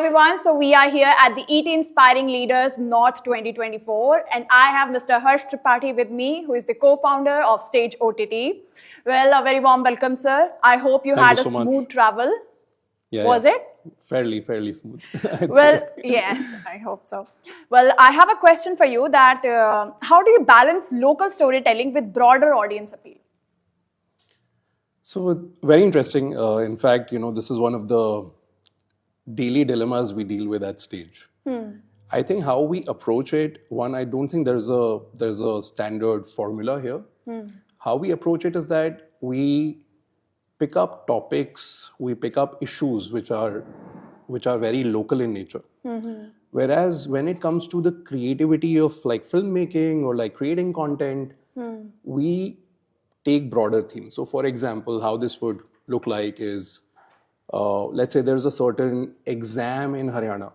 everyone. So we are here at the ET Inspiring Leaders North 2024 and I have Mr. Tripathi with me, who is the co-founder of Stage OTT. Well, a very warm welcome, sir. I hope you had a smooth travel. Was it? Fairly smooth. Well, yes, I hope so. Well, I have a question for you that how do you balance local storytelling with broader audience appeal? So very interesting. In fact, this is one of the daily dilemmas we deal with at Stage. I think how we approach it, one, I don't think there's a standard formula here. How we approach it is that we pick up topics, we pick up issues which are very local in nature. Whereas when it comes to the creativity of like filmmaking or like creating content, we take broader themes. So for example, how this would look like is, let's say there's a certain exam in Haryana,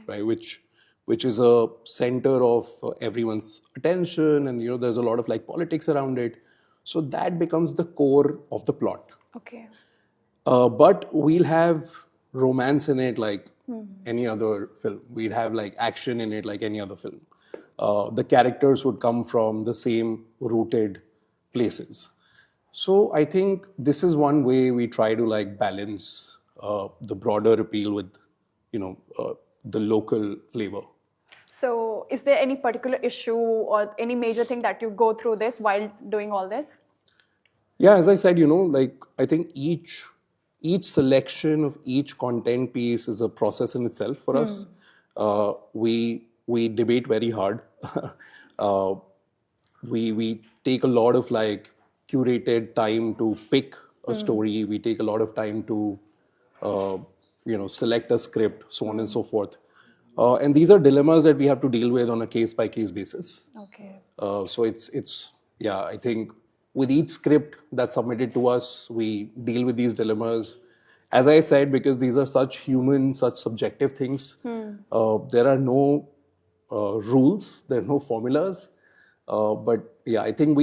right, which is a center of everyone's attention, and there's a lot of like politics around it. So that becomes the core of the plot. Okay. But we'll have romance in it like any other film. We'd have like action in it like any other film. The characters would come from the same rooted places. So I think this is one way we try to like balance the broader appeal with, the local flavor. So is there any particular issue or any major thing that you go through this while doing all this? Yeah, as I said, I think each selection of each content piece is a process in itself for us. We debate very hard. We take a lot of like curated time to pick a story. We take a lot of time to select a script, so on and so forth. And these are dilemmas that we have to deal with on a case-by-case basis. Okay. So I think with each script that's submitted to us, we deal with these dilemmas. As I said, because these are such human, such subjective things, there are no rules, there are no formulas. But yeah, I think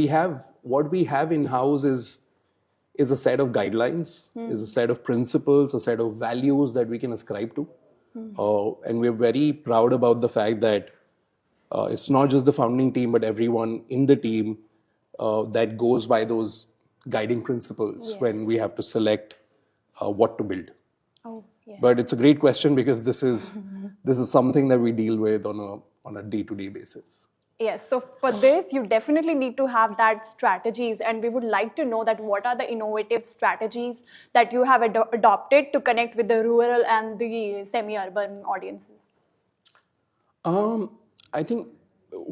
what we have in-house is a set of guidelines, is a set of principles, a set of values that we can ascribe to. And we're very proud about the fact that it's not just the founding team, but everyone in the team that goes by those guiding principles when we have to select what to build. Oh, yes. But it's a great question because this is something that we deal with on a day-to-day basis. Yes, so for this, you definitely need to have that strategies, and we would like to know that what are the innovative strategies that you have adopted to connect with the rural and the semi-urban audiences? I think,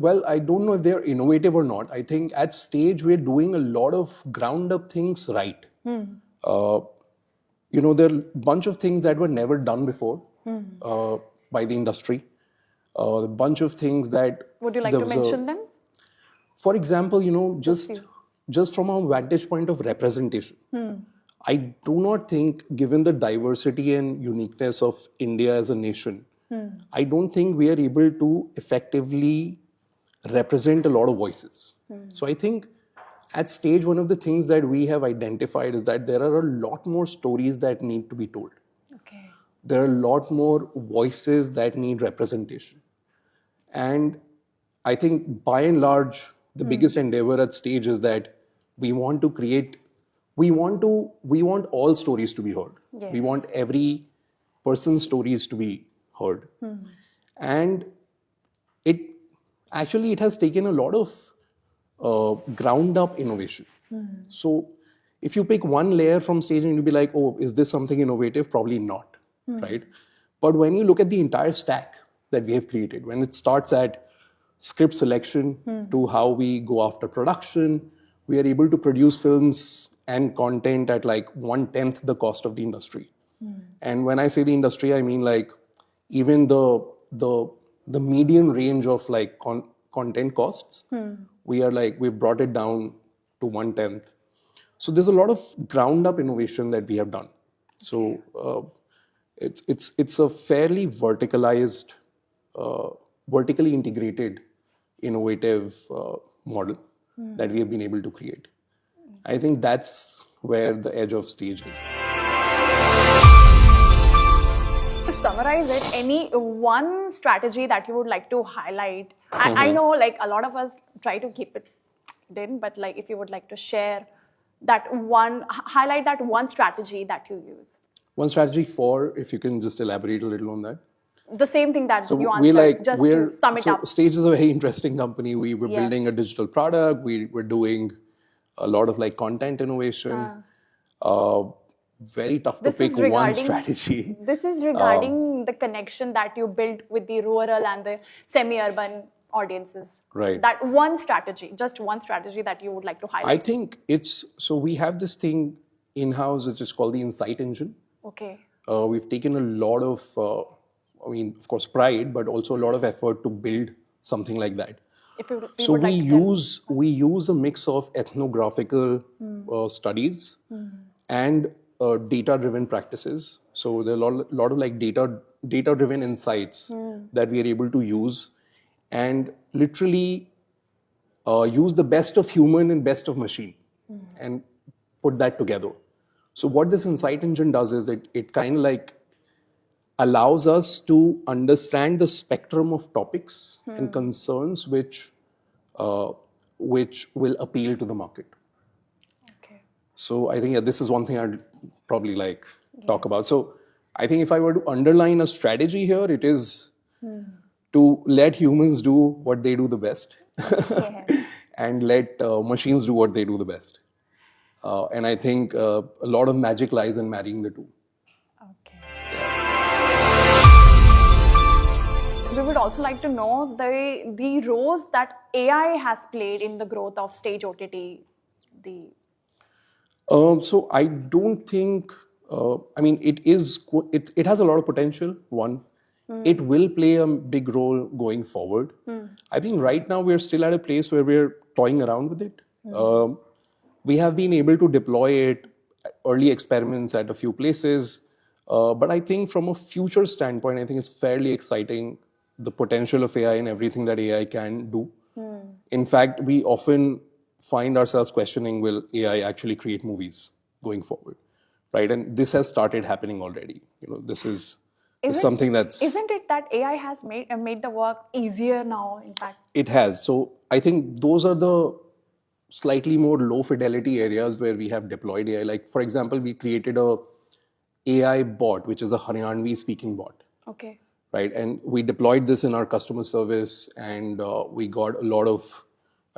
I don't know if they're innovative or not. I think at Stage, we're doing a lot of ground-up things right. There are a bunch of things that were never done before by the industry. A bunch of things that... Would you like to mention them? For example, just from a vantage point of representation, I do not think, given the diversity and uniqueness of India as a nation, I don't think we are able to effectively represent a lot of voices. So I think at Stage, one of the things that we have identified is that there are a lot more stories that need to be told. Okay. There are a lot more voices that need representation. And I think by and large, the biggest endeavor at Stage is that we want all stories to be heard. Yes. We want every person's stories to be heard. And it has taken a lot of ground up innovation. So if you pick one layer from Stage and you'll be like, oh, is this something innovative? Probably not, right? But when you look at the entire stack that we have created, when it starts at script selection to how we go after production, we are able to produce films and content at like 1/10 the cost of the industry. And when I say the industry, I mean like even the median range of like content costs, we've brought it down to 1/10. So there's a lot of ground up innovation that we have done. So it's a fairly verticalized, vertically integrated, innovative model that we have been able to create. I think that's where the edge of Stage is. To summarize summarize it, any one strategy that you would like to highlight? I know like a lot of us try to keep it in, but like if you would like to share that one, highlight that one strategy that you use. One strategy for, if you can just elaborate a little on that. The same thing that you we're answered, just to sum it up. Stage is a very interesting company. We're Yes. building a digital product. We're doing a lot of like content innovation. Very tough to pick one strategy. This is regarding the connection that you built with the rural and the semi-urban audiences. Right. That one strategy, just one strategy that you would like to highlight. I think so we have this thing in-house which is called the Insight Engine. Okay. We've taken a lot of, of course, pride, but also a lot of effort to build something like that. So we use a mix of ethnographical studies and data-driven practices. So there are a lot of like data-driven insights that we are able to use, and literally use the best of human and best of machine and put that together. So what this Insight Engine does is it kind of like allows us to understand the spectrum of topics and concerns which will appeal to the market. Okay. So I think this is one thing I'd probably like talk about. So I think if I were to underline a strategy here, it is to let humans do what they do the best and let machines do what they do the best. And I think a lot of magic lies in marrying the two. Okay. We would also like to know the roles that AI has played in the growth of stage OTT. So I don't think, it has a lot of potential, one. It will play a big role going forward. I think right now we're still at a place where we're toying around with it. We have been able to deploy it, early experiments at a few places. But I think from a future standpoint, I think it's fairly exciting, the potential of AI and everything that AI can do. In fact, we often find ourselves questioning, will AI actually create movies going forward? Right? And this has started happening already. This is something that's... Isn't it that AI has made the work easier now, in fact? It has. So I think those are the slightly more low fidelity areas where we have deployed AI. Like, for example, we created a AI bot, which is a Haryanvi speaking bot. Okay. Right. And we deployed this in our customer service, and we got a lot of,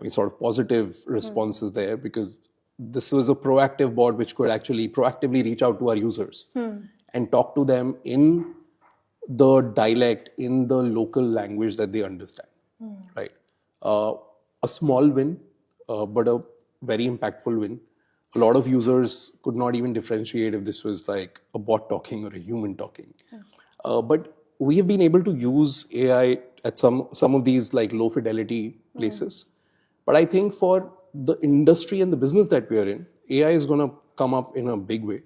sort of positive responses there, because this was a proactive bot which could actually proactively reach out to our users and talk to them in the dialect, in the local language that they understand. Right. A small win, but a very impactful win. A lot of users could not even differentiate if this was like a bot talking or a human talking. Okay. But we have been able to use AI at some of these like low fidelity places. But I think for the industry and the business that we are in, AI is going to come up in a big way.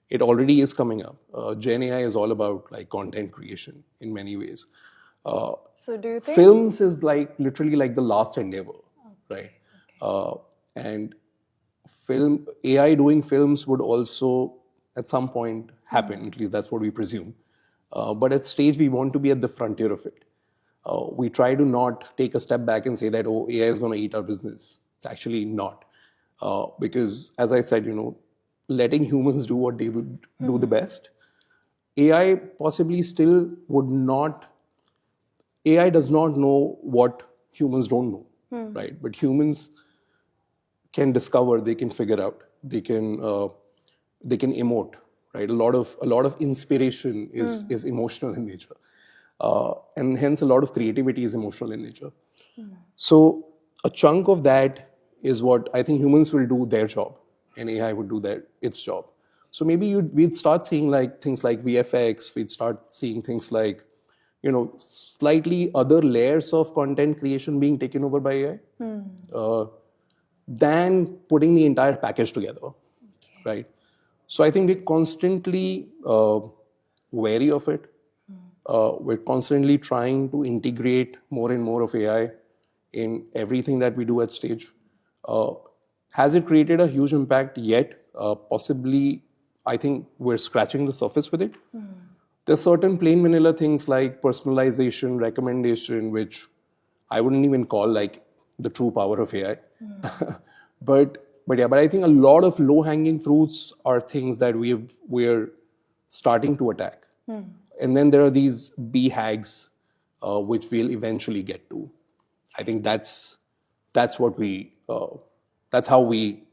It already is coming up. Gen AI is all about like content creation in many ways. So do you think films is like literally like the last endeavor, right? Okay. And AI doing films would also at some point happen. At least that's what we presume. But at stage, we want to be at the frontier of it. We try to not take a step back and say that, AI is going to eat our business. It's actually not. Because as I said, letting humans do what they do the best, AI possibly still would not, AI does not know what humans don't know, right? But humans can discover, they can figure out, they can emote. Right, a lot of inspiration is emotional in nature, and hence a lot of creativity is emotional in nature. So a chunk of that is what I think humans will do their job, and AI would do its job. So maybe we'd start seeing like things like VFX. We'd start seeing things like, slightly other layers of content creation being taken over by AI, than putting the entire package together, right? So I think we're constantly wary of it. We're constantly trying to integrate more and more of AI in everything that we do at stage. Has it created a huge impact yet? Possibly, I think we're scratching the surface with it. There's certain plain vanilla things like personalization, recommendation, which I wouldn't even call like the true power of AI. But I think a lot of low-hanging fruits are things that we're starting to attack. And then there are these BHAGs, which we'll eventually get to. I think that's how we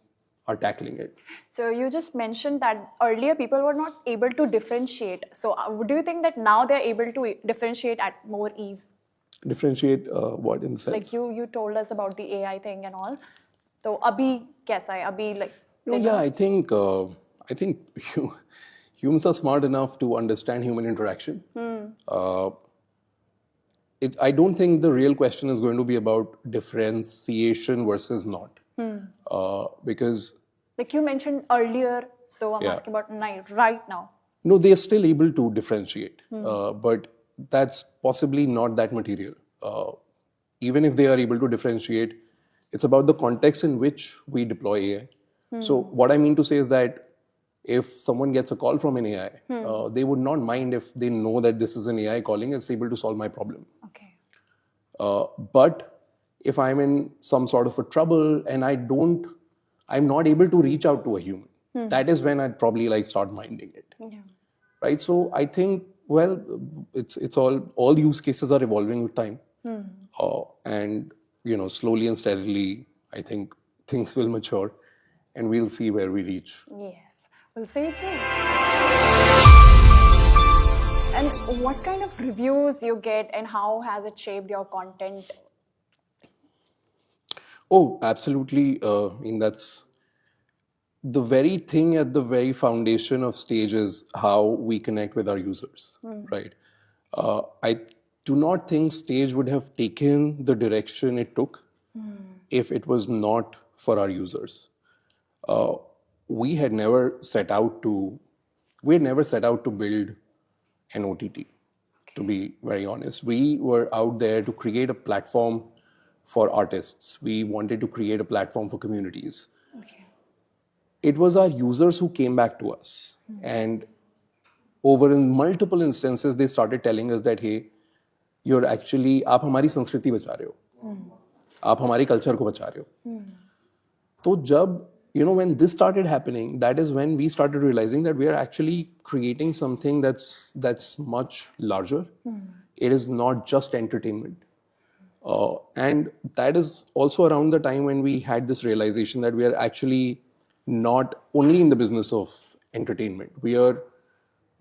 are tackling it. So you just mentioned that earlier people were not able to differentiate. So do you think that now they're able to differentiate at more ease? Differentiate what in the sense? Like you told us about the AI thing and all. So abhi kaisa hai? Abhi like. No, yeah, I think humans are smart enough to understand human interaction. I don't think the real question is going to be about differentiation versus not, because Like you mentioned earlier, so I'm asking about right now. no, they are still able to differentiate, but that's possibly not that material. Even if they are able to differentiate, it's about the context in which we deploy AI. So what I mean to say is that if someone gets a call from an AI, they would not mind if they know that this is an AI calling, it's able to solve my problem. Okay. But if I'm in some sort of a trouble and I'm not able to reach out to a human, that is when I'd probably like start minding it. Yeah. Right? So I think, well, it's all use cases are evolving with time. And, slowly and steadily, I think things will mature and we'll see where we reach. Yes, we'll see it too. And what kind of reviews you get and how has it shaped your content? Oh, absolutely. That's the very thing at the very foundation of Stage is how we connect with our users, right? I do not think Stage would have taken the direction it took if it was not for our users. We had never set out to build an OTT, to be very honest. We were out there to create a platform for artists. We wanted to create a platform for communities. Okay. It was our users who came back to us. And over in multiple instances, they started telling us that, hey, आप हमारी संस्कृति बचा रहे हो, आप हमारी culture को बचा रहे हो. तो जब, when this started happening, that is when we started realizing that we are actually creating something that's much larger. It is not just entertainment. And that is also around the time when we had this realization that we are actually not only in the business of entertainment. We are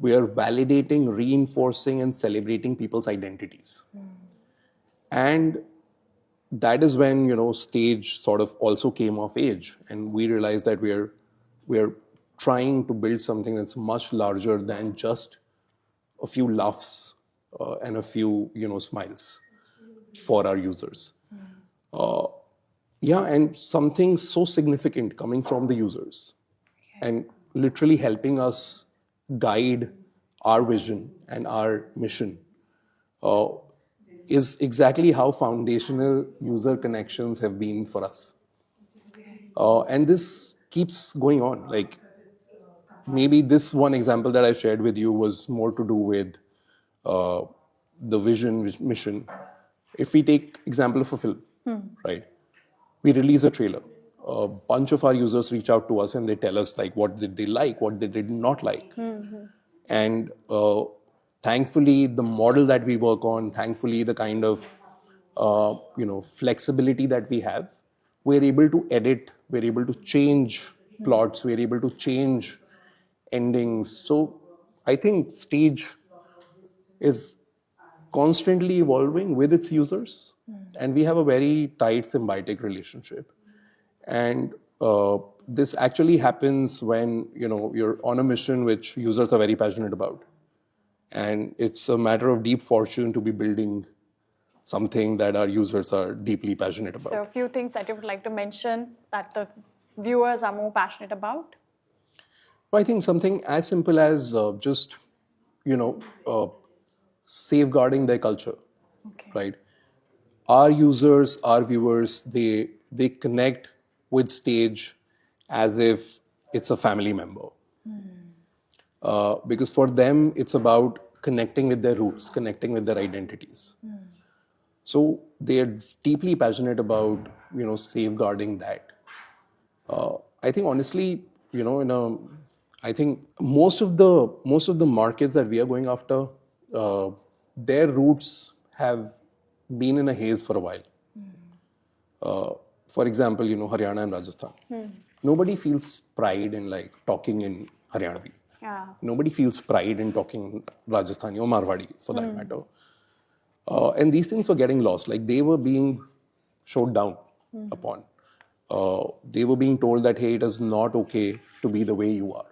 validating, reinforcing, and celebrating people's identities. And that is when, Stage sort of also came of age, and we realized that we are trying to build something that's much larger than just a few laughs and a few, smiles for our users. And something so significant coming from the users and literally helping us guide our vision and our mission is exactly how foundational user connections have been for us. And this keeps going on. Like, maybe this one example that I shared with you was more to do with the vision, mission. If we take example of a film, right? We release a trailer. A bunch of our users reach out to us and they tell us like what did they like, what they did not like. And thankfully, the model that we work on, thankfully, the kind of flexibility that we have, we're able to edit, we're able to change plots, we're able to change endings. So I think Stage is constantly evolving with its users, and we have a very tight symbiotic relationship. And this actually happens when you're on a mission which users are very passionate about, and it's a matter of deep fortune to be building something that our users are deeply passionate about. So a few things that you would like to mention that the viewers are more passionate about? I think something as simple as just safeguarding their culture, right? Our users, our viewers, they connect with Stage as if it's a family member. Because for them, it's about connecting with their roots, connecting with their identities. So they are deeply passionate about, safeguarding that. I think honestly, I think most of the markets that we are going after, their roots have been in a haze for a while. For example, Haryana and Rajasthan. Nobody feels pride in like talking in Haryanavi. Yeah. Nobody feels pride in talking Rajasthani or Marwadi for that matter. And these things were getting lost. Like they were being showed down upon. They were being told that, hey, it is not okay to be the way you are.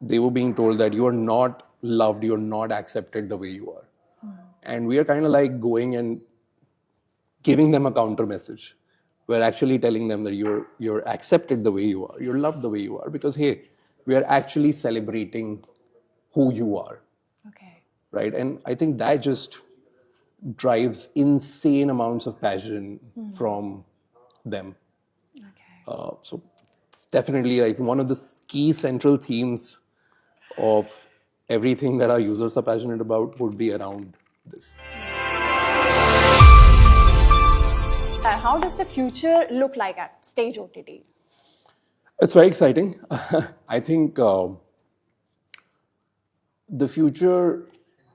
They were being told that you are not loved, you are not accepted the way you are. And we are kind of like going and giving them a counter message. We're actually telling them that you're accepted the way you are, you're loved the way you are, because hey, we are actually celebrating who you are. Okay. Right? And I think that just drives insane amounts of passion from them. Okay. So it's definitely like one of the key central themes of everything that our users are passionate about would be around this. How does the future look like at Stage OTT? It's very exciting. I think the future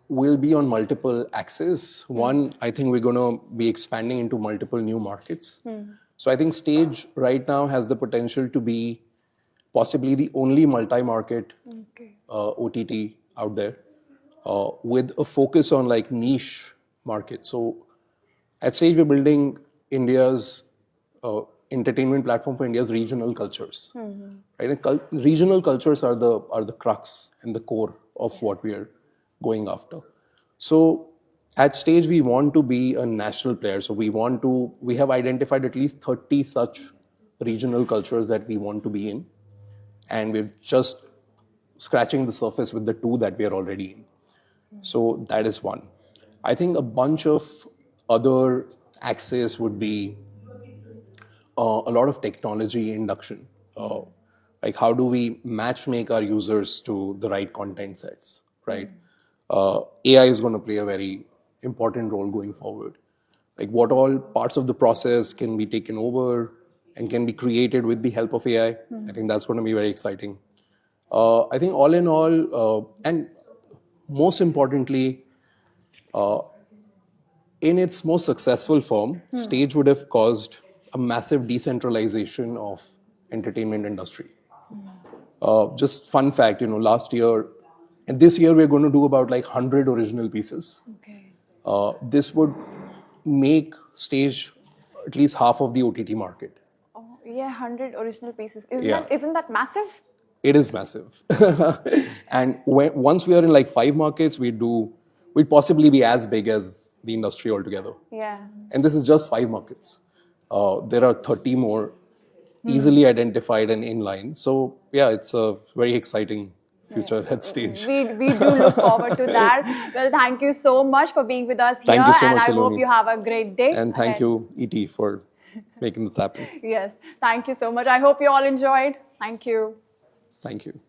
will be on multiple axes. One, I think we're going to be expanding into multiple new markets. So I think Stage right now has the potential to be possibly the only multi-market OTT out there with a focus on like niche markets. So at Stage, we're building India's entertainment platform for India's regional cultures. Right? And regional cultures are the crux and the core of what we are going after. So at Stage, we want to be a national player. So we have identified at least 30 such regional cultures that we want to be in. And we're just scratching the surface with the 2 that we are already in. So that is one. I think a bunch of other axes would be a lot of technology induction. Like how do we match make our users to the right content sets, right? AI is going to play a very important role going forward. Like what all parts of the process can be taken over and can be created with the help of AI. I think that's going to be very exciting. I think all in all, and most importantly, in its most successful form, Stage would have caused a massive decentralization of entertainment industry. Just fun fact, last year and this year we're going to do about like 100 original pieces. Okay. This would make Stage at least half of the OTT market. Oh, yeah, 100 original pieces. Yeah. Isn't that massive? It is massive. And once we are in like 5 markets, we'd possibly be as big as the industry altogether. Yeah. And this is just 5 markets. There are 30 more easily identified and in line. So yeah, it's a very exciting future at Stage. We do look forward to that. Well, thank you so much for being with us here. Thank you so and much, I hope Saloni. you have a great day. And thank ahead. you, ET, for making this happen. Yes, thank you so much. I hope you all enjoyed. Thank you. Thank you.